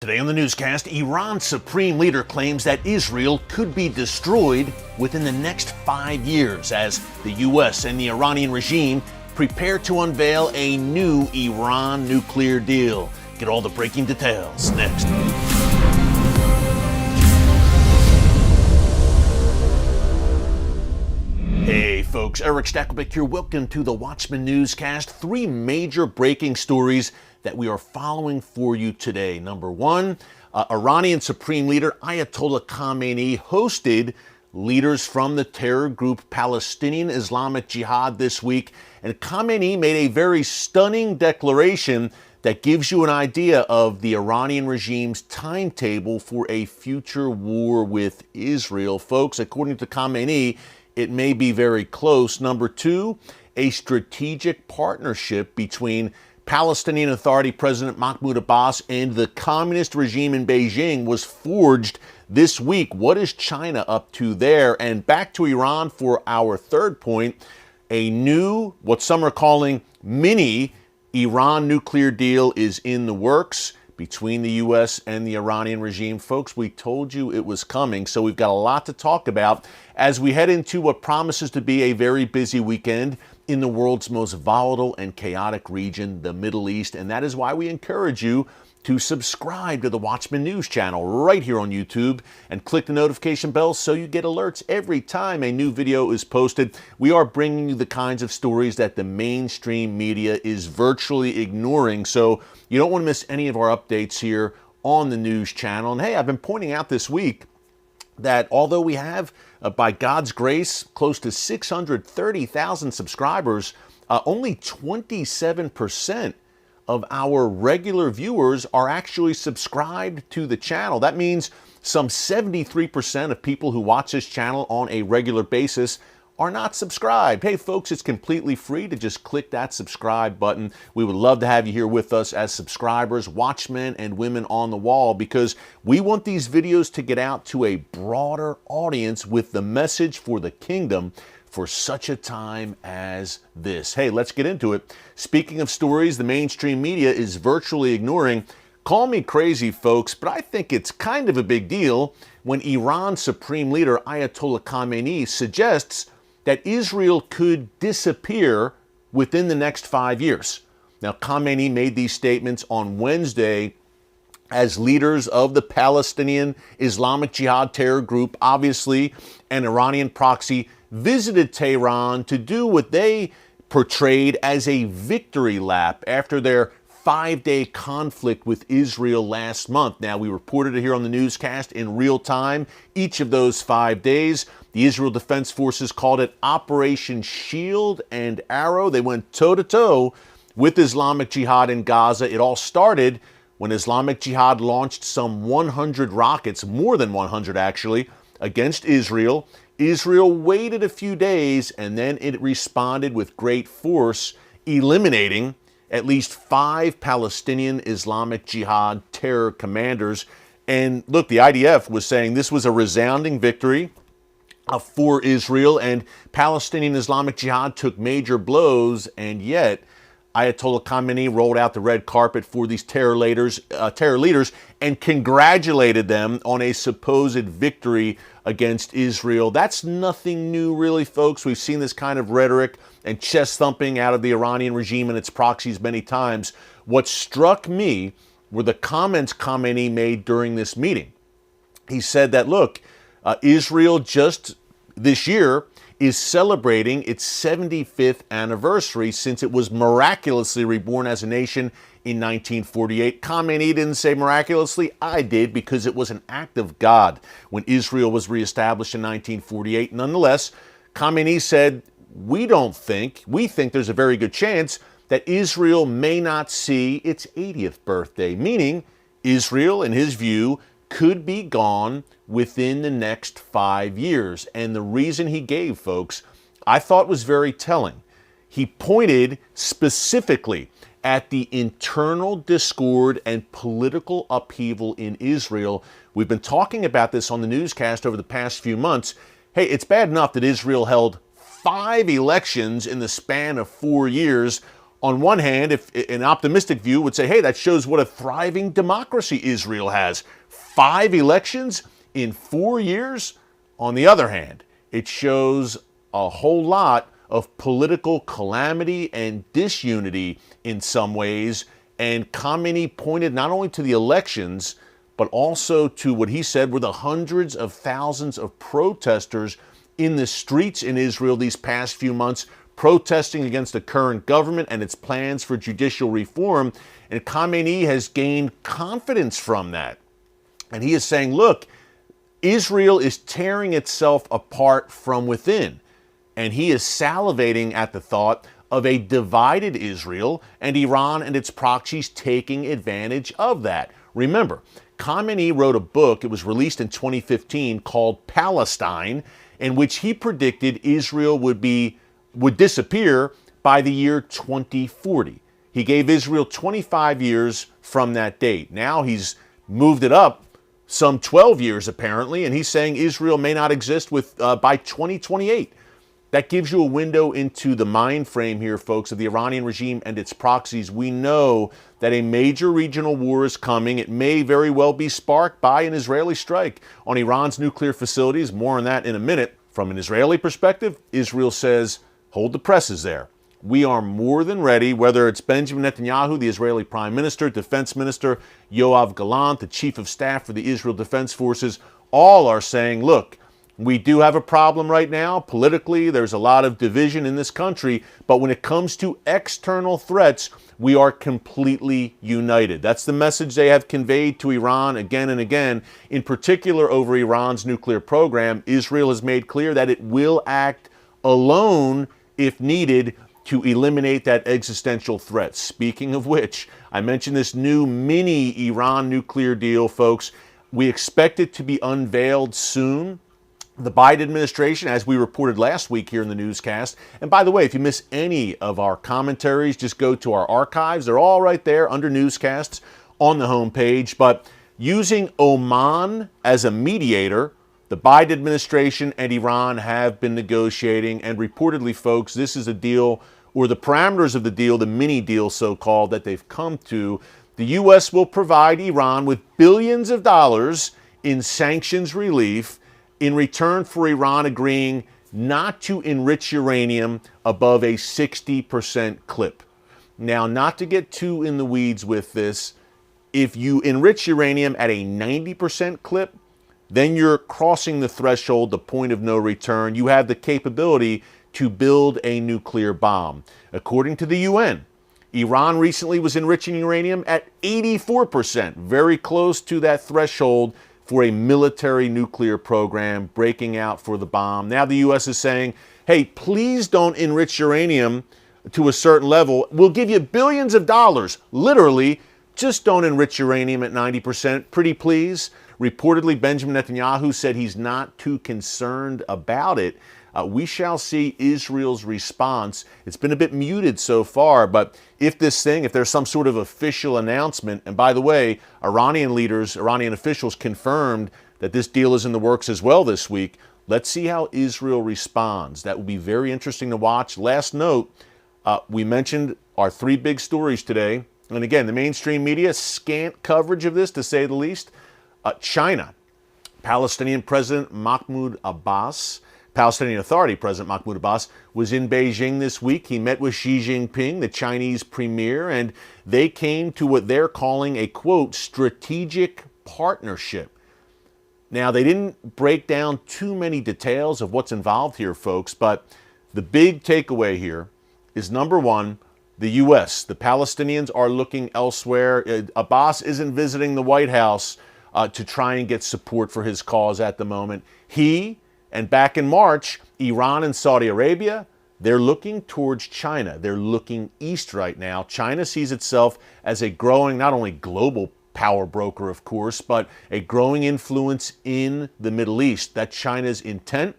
Today on the newscast, Iran's supreme leader claims that Israel could be destroyed within the next 5 years as the U.S. and the Iranian regime prepare to unveil a new Iran nuclear deal. Get all the breaking details next. Hey folks, Eric Stakelbeck here. Welcome to the Watchman Newscast. 3 major breaking stories that we are following for you today. Number one, Iranian Supreme Leader Ayatollah Khamenei hosted leaders from the terror group Palestinian Islamic Jihad this week, and Khamenei made a very stunning declaration that gives you an idea of the Iranian regime's timetable for a future war with Israel. Folks, according to Khamenei, it may be very close. Number two, a strategic partnership between Palestinian Authority President Mahmoud Abbas and the communist regime in Beijing was forged this week. What is China up to there? And back to Iran for our third point, a new, what some are calling mini Iran nuclear deal is in the works between the U.S. and the Iranian regime. Folks, we told you it was coming, so we've got a lot to talk about as we head into what promises to be a very busy weekend in the world's most volatile and chaotic region, the Middle East. And that is why we encourage you to subscribe to the Watchman News channel right here on YouTube and click the notification bell so you get alerts every time a new video is posted. We are bringing you the kinds of stories that the mainstream media is virtually ignoring, so you don't want to miss any of our updates here on the news channel. And hey, I've been pointing out this week that although we have, by God's grace, close to 630,000 subscribers, only 27% of our regular viewers are actually subscribed to the channel. That means some 73% of people who watch this channel on a regular basis are not subscribed. Hey folks, it's completely free to just click that subscribe button. We would love to have you here with us as subscribers, watchmen and women on the wall, because we want these videos to get out to a broader audience with the message for the kingdom for such a time as this. Hey, let's get into it. Speaking of stories the mainstream media is virtually ignoring, call me crazy folks, but I think it's kind of a big deal when Iran's Supreme Leader Ayatollah Khamenei suggests that Israel could disappear within the next 5 years. Now, Khamenei made these statements on Wednesday as leaders of the Palestinian Islamic Jihad terror group, obviously an Iranian proxy, visited Tehran to do what they portrayed as a victory lap after their 5-day conflict with Israel last month. Now, we reported it here on the newscast in real time, each of those 5 days. The Israel Defense Forces called it Operation Shield and Arrow. They went toe-to-toe with Islamic Jihad in Gaza. It all started when Islamic Jihad launched some 100 rockets, more than 100 actually, against Israel. Israel waited a few days and then it responded with great force, eliminating at least 5 Palestinian Islamic Jihad terror commanders. And look, the IDF was saying this was a resounding victory for Israel, and Palestinian Islamic Jihad took major blows, and yet Ayatollah Khamenei rolled out the red carpet for these terror leaders and congratulated them on a supposed victory against Israel. That's nothing new, really, folks. We've seen this kind of rhetoric and chest thumping out of the Iranian regime and its proxies many times. What struck me were the comments Khamenei made during this meeting. He said that, look, Israel just this year is celebrating its 75th anniversary since it was miraculously reborn as a nation in 1948. Khamenei didn't say miraculously. I did, because it was an act of God when Israel was reestablished in 1948. Nonetheless, Khamenei said, we think there's a very good chance that Israel may not see its 80th birthday, meaning Israel, in his view, could be gone within the next 5 years. And the reason he gave, folks, I thought was very telling. He pointed specifically at the internal discord and political upheaval in Israel. We've been talking about this on the newscast over the past few months. Hey, it's bad enough that Israel held 5 elections in the span of 4 years, On one hand, if an optimistic view would say, hey, that shows what a thriving democracy Israel has. 5 elections in 4 years. On the other hand, it shows a whole lot of political calamity and disunity in some ways. And Khamenei pointed not only to the elections, but also to what he said were the hundreds of thousands of protesters in the streets in Israel these past few months, protesting against the current government and its plans for judicial reform. And Khamenei has gained confidence from that. And he is saying, look, Israel is tearing itself apart from within. And he is salivating at the thought of a divided Israel and Iran and its proxies taking advantage of that. Remember, Khamenei wrote a book, it was released in 2015, called Palestine, in which he predicted Israel would disappear by the year 2040. He gave Israel 25 years from that date. Now he's moved it up some 12 years apparently, and he's saying Israel may not exist by 2028. That gives you a window into the mind frame here, folks, of the Iranian regime and its proxies. We know that a major regional war is coming. It may very well be sparked by an Israeli strike on Iran's nuclear facilities. More on that in a minute. From an Israeli perspective, Israel says, hold the presses there. We are more than ready, whether it's Benjamin Netanyahu, the Israeli Prime Minister, Defense Minister Yoav Gallant, the Chief of Staff for the Israel Defense Forces, all are saying, look, we do have a problem right now. Politically, there's a lot of division in this country, but when it comes to external threats, we are completely united. That's the message they have conveyed to Iran again and again, in particular over Iran's nuclear program. Israel has made clear that it will act alone if needed to eliminate that existential threat. Speaking of which, I mentioned this new mini Iran nuclear deal, folks. We expect it to be unveiled soon. The Biden administration, as we reported last week here in the newscast, and by the way, if you miss any of our commentaries, just go to our archives. They're all right there under newscasts on the homepage. But using Oman as a mediator, the Biden administration and Iran have been negotiating, and reportedly, folks, this is a deal, or the parameters of the deal, the mini deal so-called, that they've come to. The U.S. will provide Iran with billions of dollars in sanctions relief in return for Iran agreeing not to enrich uranium above a 60% clip. Now, not to get too in the weeds with this, if you enrich uranium at a 90% clip, then you're crossing the threshold, the point of no return. You have the capability to build a nuclear bomb. According to the UN, Iran recently was enriching uranium at 84%, very close to that threshold for a military nuclear program breaking out for the bomb. Now the U.S. is saying, hey, please don't enrich uranium to a certain level. We'll give you billions of dollars, literally, just don't enrich uranium at 90%, pretty please. Reportedly, Benjamin Netanyahu said he's not too concerned about it. We shall see Israel's response. It's been a bit muted so far, but if there's some sort of official announcement, and by the way, Iranian officials confirmed that this deal is in the works as well this week. Let's see how Israel responds. That will be very interesting to watch. Last note, we mentioned our 3 big stories today. And again, the mainstream media, scant coverage of this, to say the least. China, Palestinian President Mahmoud Abbas, Palestinian Authority President Mahmoud Abbas was in Beijing this week. He met with Xi Jinping, the Chinese premier, and they came to what they're calling a, quote, strategic partnership. Now, they didn't break down too many details of what's involved here, folks, but the big takeaway here is, number one, the U.S., the Palestinians are looking elsewhere. Abbas isn't visiting the White House to try and get support for his cause at the moment. And back in March, Iran and Saudi Arabia, they're looking towards China. They're looking east right now. China sees itself as a growing, not only global power broker, of course, but a growing influence in the Middle East. That's China's intent.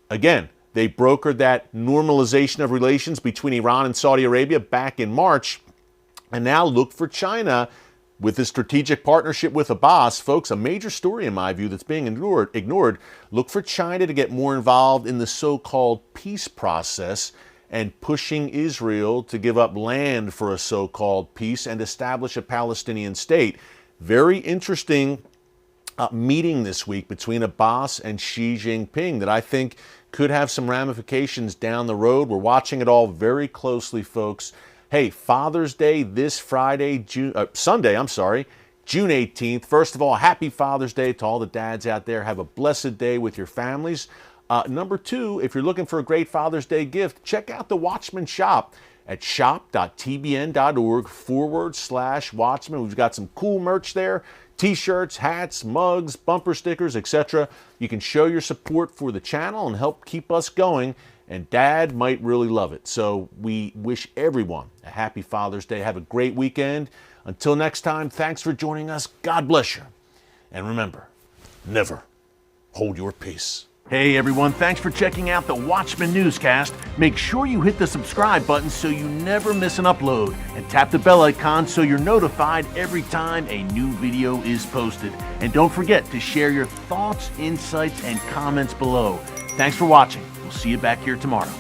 Again, they brokered that normalization of relations between Iran and Saudi Arabia back in March. And now look for China with this strategic partnership with Abbas. Folks, a major story in my view that's being ignored. Look for China to get more involved in the so-called peace process and pushing Israel to give up land for a so-called peace and establish a Palestinian state. Very interesting meeting this week between Abbas and Xi Jinping that I think could have some ramifications down the road. We're watching it all very closely, folks. Hey, Father's Day this Friday, Sunday, June 18th. First of all, happy Father's Day to all the dads out there. Have a blessed day with your families. Number two, if you're looking for a great Father's Day gift, check out the Watchman shop at shop.tbn.org/Watchman. We've got some cool merch there. T-shirts, hats, mugs, bumper stickers, etc. You can show your support for the channel and help keep us going, and Dad might really love it. So we wish everyone a happy Father's Day. Have a great weekend. Until next time, thanks for joining us. God bless you. And remember, never hold your peace. Hey everyone, thanks for checking out the Watchman Newscast. Make sure you hit the subscribe button so you never miss an upload, and tap the bell icon so you're notified every time a new video is posted. And don't forget to share your thoughts, insights, and comments below. Thanks for watching. We'll see you back here tomorrow.